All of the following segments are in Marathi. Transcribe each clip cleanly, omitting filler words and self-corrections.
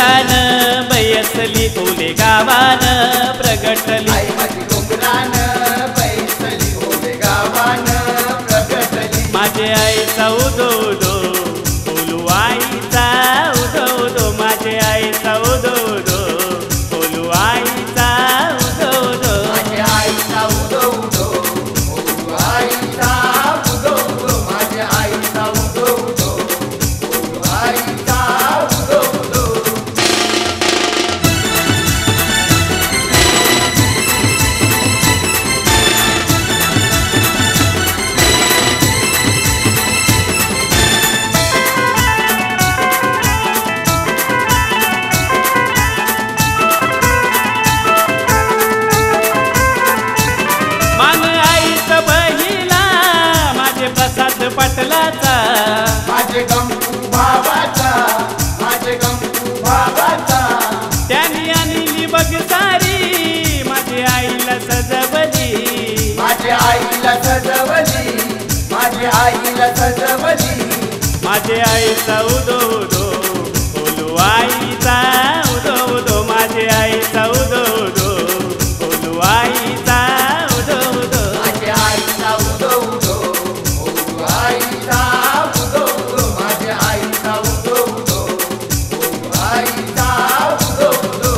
डोंगरान बैसली ओले गावान प्रगटली आई माझी डोंगरान बैसली ओले गावान प्रगटली माझे आईचा उदो उदो बोलू आईचा उदो उदो माझे आईचा उदो उदो बोलू आईचा उदो उदो माझ्या आईचा उदो उदो बोलू आईचा उदो उदो माझ्या आईचा उदो उदो बोलू आईचा उदो उदो पटलाचा माझे गंगू भावाचा माझे गंगू भावाचा त्यांनी आणली बघ सारी माझी आईला सजवली माझ्या आईला सजवली माझ्या आईला सजवली माझे आईचा उदो उदो बोलू आईचा उदो उदो माझे आईचा उदो उदो बोलू आईचा उदो उदो माझ्या आईचा उदो उदो बोलू आईचा उदो उदो माझ्या आईचा उदो उदो बोलू आईचा उदो उदो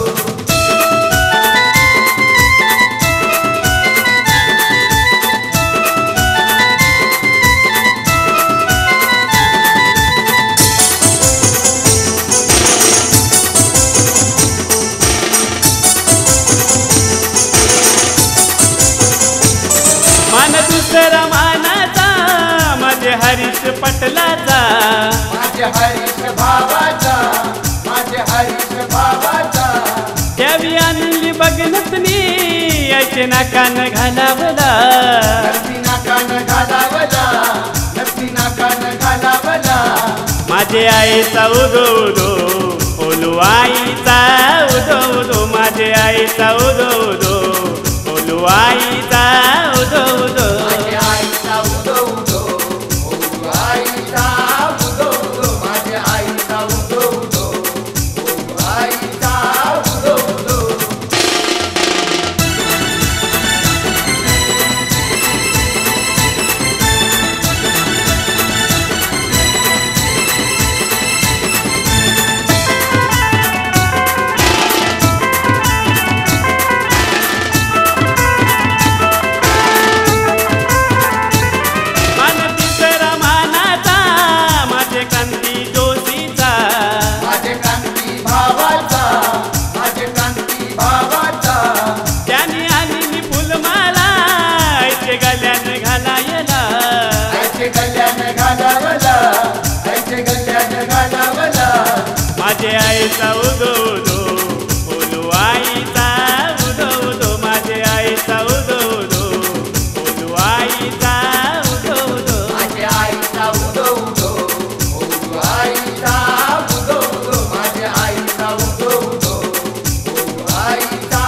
मान दुसरा मानाचा माझे हरीश पटलाचा माझ्या हरीश भावाचा माझ्या हरीश भावाचा त्यावी आणली बघनतनी याचे नाकान घालावला नक्की नाकान घालावला नक्की नाकान घालावला माझे आईचा उदो उदो बोलू आईचा उदो उदो माझे आईचा उदो उदो बोलू आईचा उदो उदो माझ्या आईचा उदो उदो बोलू आईचा उदो उदो माझ्या आईचा उदो उदो बोलू आईचा उदो उदो मान तिसरा मानाचा माझे कांती जोशीचा माझे कांती भावाचा माझे कांती भावाचा त्याने आणली फुलमाला ऐके गल्यान घालायला ऐचे गल्यान घालावला ऐचे गल्यान घालावला माझे आईचा उदो उदो बोलू आईचा उदो उदो माझे आईचा उदो उदो बोलू आईचा उदो उदो माझ्या आईचा उदो उदो बोलू आईचा उदो उदो माझ्या आईचा उदो उदो बोलू आईचा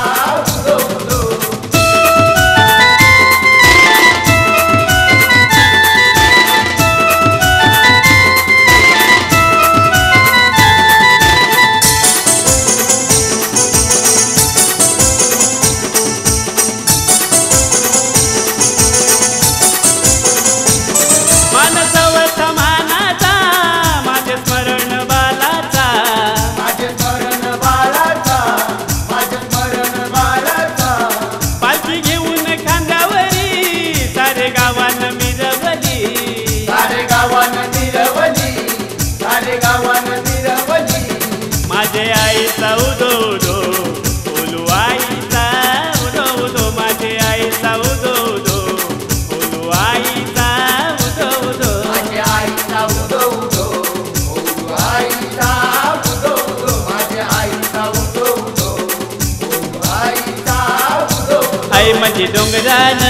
उदो उदो मान चौथा मानाचा माझे स्मरण बालाचा माझे स्मरण बाळाचा माझे स्मरण बाळाचा पालखी घेऊन खांद्यावरी सारे गावान मिरवली सारे गावान मिरवली सारे गावान मिरवली माझे आईचा उदो उदो बोलू आईचा उदो उदो माझे आईचा उदो उदो बोलू आईचा उदो उदो माझ्या आईचा उदो उदो बोलू आईचा उदो उदो माझ्या आईचा उदो उदो बोलू आईचा उदो उदो आई माझी डोंगरान